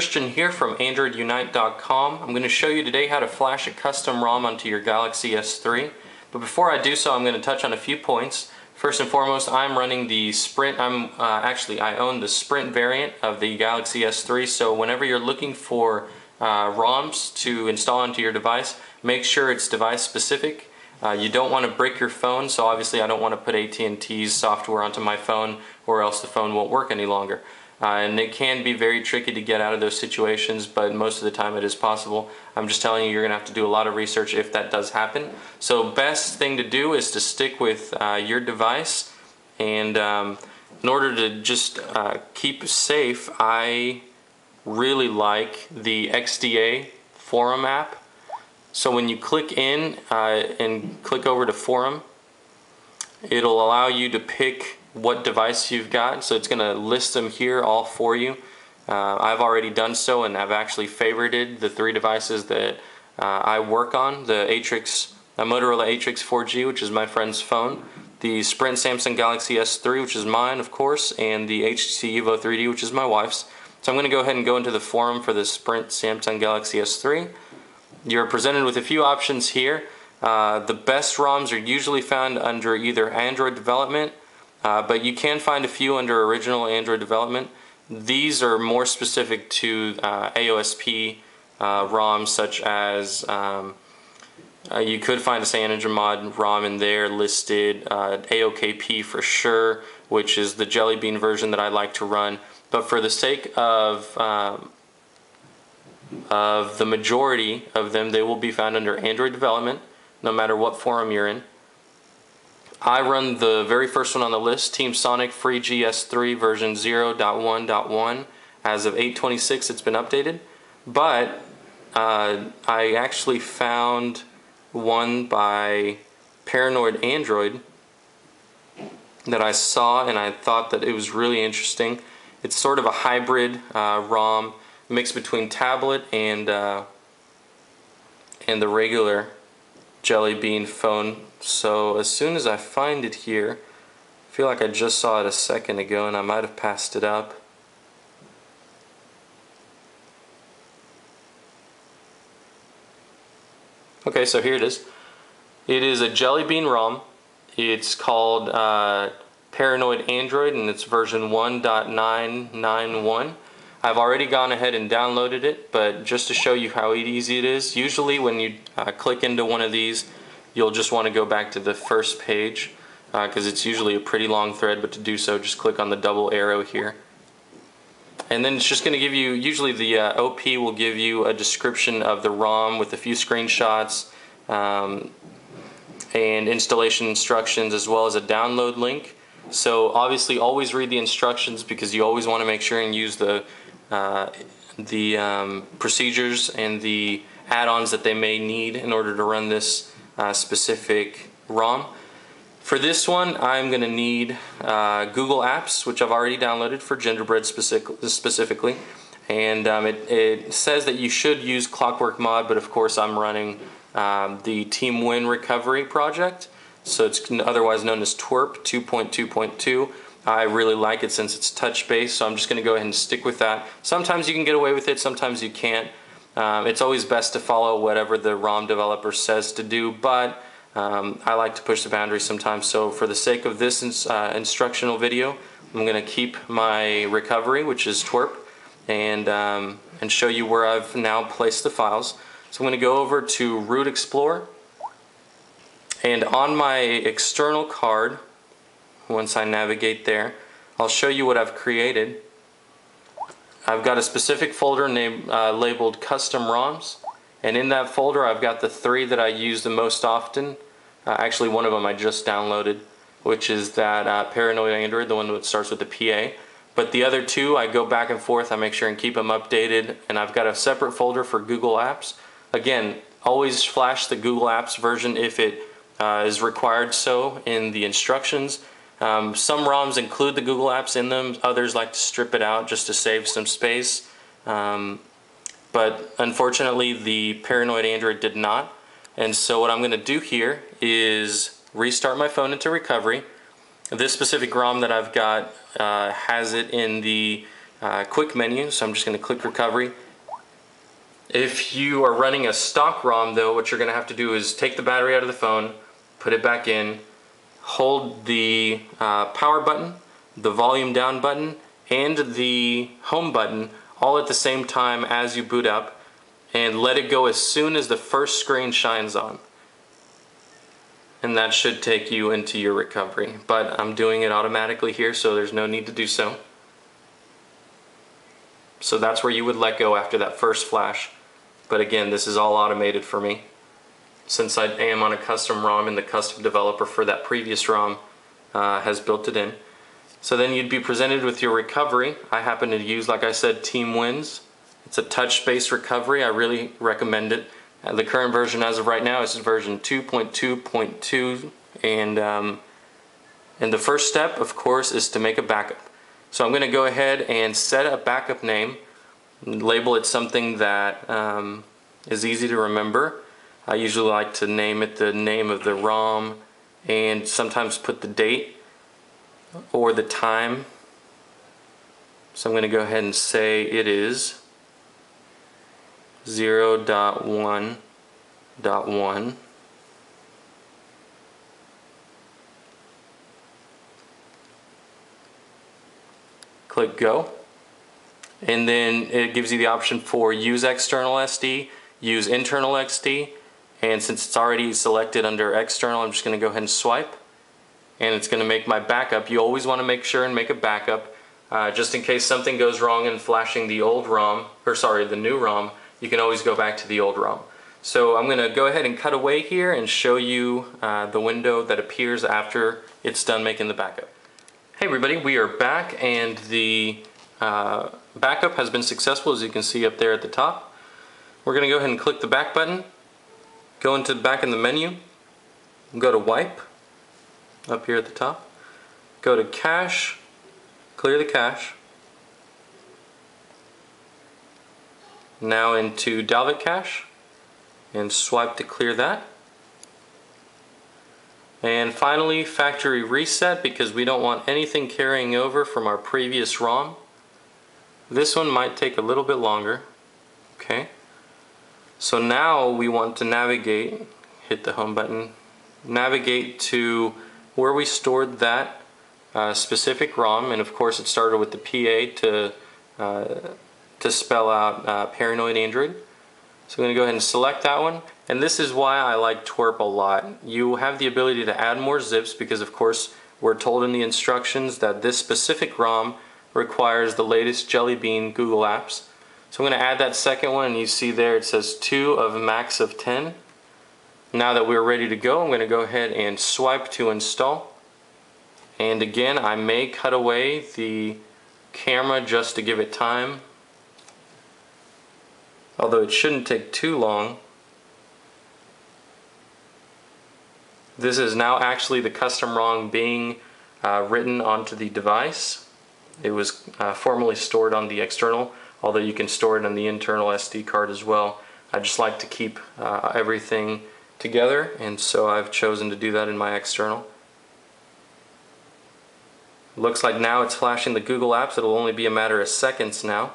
Christian here from AndroidUnite.com. I'm going to show you today how to flash a custom ROM onto your Galaxy S3. But before I do so, I'm going to touch on a few points. First and foremost, I'm running the Sprint. I own the Sprint variant of the Galaxy S3. So whenever you're looking for ROMs to install onto your device, make sure it's device specific. You don't want to brick your phone, so obviously I don't want to put AT&T's software onto my phone, or else the phone won't work any longer. And it can be very tricky to get out of those situations, but most of the time it is possible. I'm just telling you, you're going to have to do a lot of research if that does happen. So best thing to do is to stick with your device, and in order to just keep safe, I really like the XDA forum app. So when you click in and click over to forum, it'll allow you to pick what device you've got, so it's going to list them here all for you. I've already done so, and I've actually favorited the 3 devices that I work on: the Motorola Atrix 4G, which is my friend's phone, the Sprint Samsung Galaxy S3, which is mine of course, and the HTC Evo 3D, which is my wife's. So I'm going to go ahead and go into the forum for the Sprint Samsung Galaxy S3. You're presented with a few options here. The best ROMs are usually found under either Android development, but you can find a few under original Android development. These are more specific to AOSP ROMs, such as you could find a CyanogenMod ROM in there listed, AOKP for sure, which is the Jelly Bean version that I like to run. But for the sake of the majority of them, they will be found under Android development, no matter what forum you're in. I run the very first one on the list, Team Sonic Free GS3 version 0.1.1. As of 8/26 it's been updated, but I actually found one by Paranoid Android that I saw, and I thought that it was really interesting. It's sort of a hybrid ROM mixed between tablet and the regular Jelly Bean phone. So as soon as I find it here, I feel like I just saw it a second ago and I might have passed it up. Okay, so here it is. It is a Jelly Bean ROM. It's called Paranoid Android, and it's version 1.991. I've already gone ahead and downloaded it, but just to show you how easy it is, usually when you click into one of these, you'll just want to go back to the first page, because it's usually a pretty long thread, but to do so, just click on the double arrow here. And then it's just going to give you, usually the OP will give you a description of the ROM with a few screenshots and installation instructions, as well as a download link. So obviously always read the instructions, because you always want to make sure and use the procedures and the add-ons that they may need in order to run this specific ROM. For this one, I'm going to need Google Apps, which I've already downloaded for Gingerbread specifically, and it says that you should use Clockwork Mod, but of course I'm running the Team Win Recovery project, so it's otherwise known as TWRP 2.2.2. I really like it since it's touch-based, so I'm just going to go ahead and stick with that. Sometimes you can get away with it, sometimes you can't. It's always best to follow whatever the ROM developer says to do, but I like to push the boundaries sometimes. So for the sake of this instructional video, I'm going to keep my recovery, which is TWRP, and show you where I've now placed the files. So I'm going to go over to Root Explorer, and on my external card, once I navigate there, I'll show you what I've created. I've got a specific folder named labeled Custom ROMs, and in that folder I've got the 3 that I use the most often. Actually, one of them I just downloaded, which is that Paranoid Android, the one that starts with the PA. But the other 2, I go back and forth, I make sure and keep them updated, and I've got a separate folder for Google Apps. Again, always flash the Google Apps version if it is required so in the instructions. Some ROMs include the Google Apps in them, others like to strip it out just to save some space. But unfortunately the Paranoid Android did not. And so what I'm going to do here is restart my phone into recovery. This specific ROM that I've got has it in the quick menu, so I'm just going to click recovery. If you are running a stock ROM though, what you're going to have to do is take the battery out of the phone, put it back in, hold the power button, the volume down button, and the home button all at the same time as you boot up, and let it go as soon as the first screen shines on. And that should take you into your recovery. But I'm doing it automatically here, so there's no need to do so. So that's where you would let go after that first flash. But again, this is all automated for me, since I am on a custom ROM and the custom developer for that previous ROM has built it in. So then you'd be presented with your recovery. I happen to use, like I said, Team Wins. It's a touch-based recovery. I really recommend it. The current version as of right now is version 2.2.2, and the first step, of course, is to make a backup. So I'm going to go ahead and set a backup name, label it something that is easy to remember. I usually like to name it the name of the ROM and sometimes put the date or the time. So I'm going to go ahead and say it is 0.1.1. Click go, and then it gives you the option for use external SD, use internal SD, and since it's already selected under external, I'm just going to go ahead and swipe, and it's going to make my backup. You always want to make sure and make a backup just in case something goes wrong in flashing the old ROM, or sorry, the new ROM. You can always go back to the old ROM. So I'm going to go ahead and cut away here and show you the window that appears after it's done making the backup. Hey everybody, we are back, and the backup has been successful, as you can see up there at the top. We're going to go ahead and click the back button, go into back in the menu, go to wipe up here at the top, go to cache, clear the cache. Now into Dalvik cache and swipe to clear that. And finally, factory reset, because we don't want anything carrying over from our previous ROM. This one might take a little bit longer. Okay. So now we want to navigate, hit the home button, navigate to where we stored that specific ROM, and of course it started with the PA to spell out Paranoid Android. So I'm going to go ahead and select that one, and this is why I like twerp a lot. You have the ability to add more zips because of course we're told in the instructions that this specific ROM requires the latest Jelly Bean Google Apps. So I'm going to add that second one, and you see there it says 2 of max of 10. Now that we're ready to go, I'm going to go ahead and swipe to install. And again, I may cut away the camera just to give it time, although it shouldn't take too long. This is now actually the custom ROM being written onto the device. It was formerly stored on the external, although you can store it on the internal SD card as well. I just like to keep everything together, and so I've chosen to do that in my external. Looks like now it's flashing the Google Apps. It'll only be a matter of seconds now.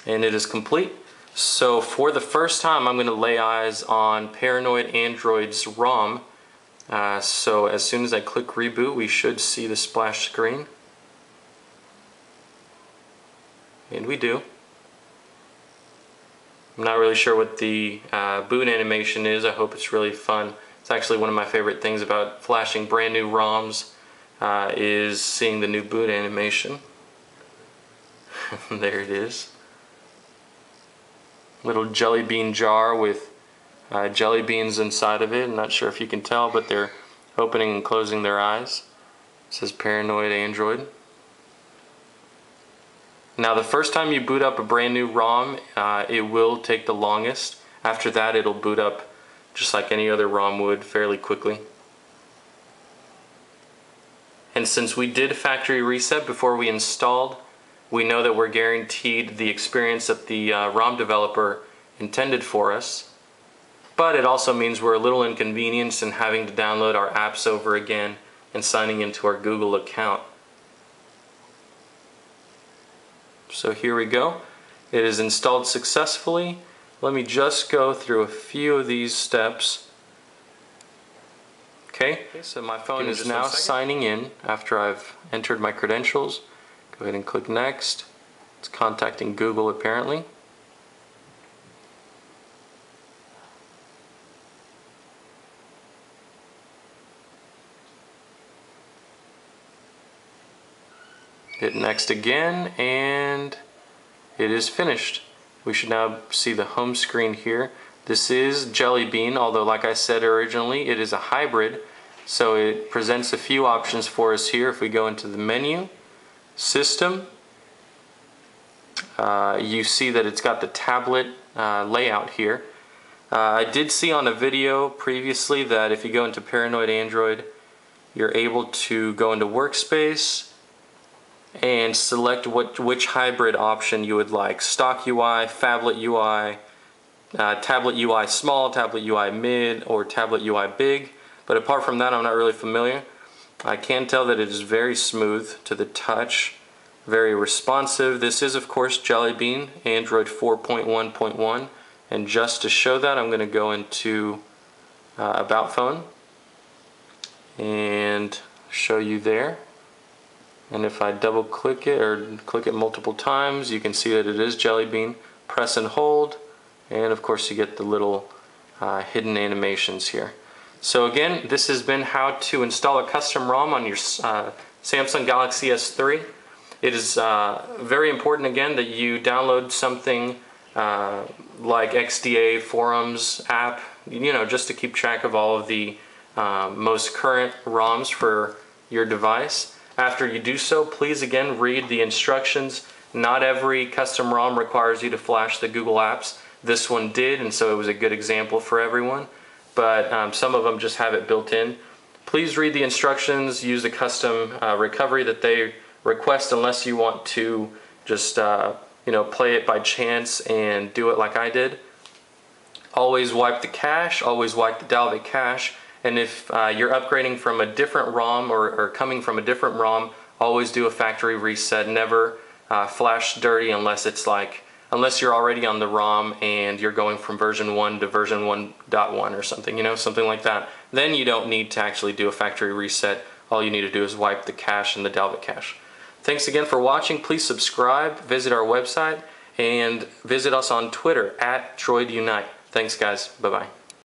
And it is complete. So for the first time, I'm going to lay eyes on Paranoid Android's ROM. So as soon as I click reboot, we should see the splash screen. And we do. I'm not really sure what the boot animation is. I hope it's really fun. It's actually one of my favorite things about flashing brand new ROMs is seeing the new boot animation. There it is. Little jelly bean jar with jelly beans inside of it. I'm not sure if you can tell, but they're opening and closing their eyes. It says Paranoid Android. Now the first time you boot up a brand new ROM, it will take the longest. After that, it'll boot up just like any other ROM would fairly quickly. And since we did factory reset before we installed, we know that we're guaranteed the experience that the ROM developer intended for us. But it also means we're a little inconvenienced in having to download our apps over again and signing into our Google account. So here we go. It is installed successfully. Let me just go through a few of these steps. Okay, so my phone is now signing in after I've entered my credentials. Go ahead and click next. It's contacting Google apparently. Hit next again, and it is finished. We should now see the home screen here. This is Jelly Bean, although like I said originally, it is a hybrid, so it presents a few options for us here. If we go into the menu, System, you see that it's got the tablet layout here. I did see on a video previously that if you go into Paranoid Android, you're able to go into Workspace and select which hybrid option you would like. Stock UI, Phablet UI, Tablet UI Small, Tablet UI Mid, or Tablet UI Big. But apart from that, I'm not really familiar. I can tell that it is very smooth to the touch, very responsive. This is of course Jelly Bean, Android 4.1.1, and just to show that, I'm going to go into About Phone and show you there. And if I double click it or click it multiple times, you can see that it is Jelly Bean. Press and hold, and of course you get the little hidden animations here. So again, this has been how to install a custom ROM on your Samsung Galaxy S3. It is very important again that you download something like XDA Forums app, just to keep track of all of the most current ROMs for your device. After you do so, please again read the instructions. Not every custom ROM requires you to flash the Google apps. This one did, and so it was a good example for everyone. But some of them just have it built in. Please read the instructions, use the custom recovery that they request, unless you want to just play it by chance and do it like I did. Always wipe the cache, always wipe the Dalvik cache. And if you're upgrading from a different ROM or coming from a different ROM, always do a factory reset. Never flash dirty unless you're already on the ROM and you're going from version 1 to version 1.1 or something, something like that. Then you don't need to actually do a factory reset. All you need to do is wipe the cache and the Dalvik cache. Thanks again for watching. Please subscribe, visit our website, and visit us on Twitter @DroidUnite. Thanks guys. Bye-bye.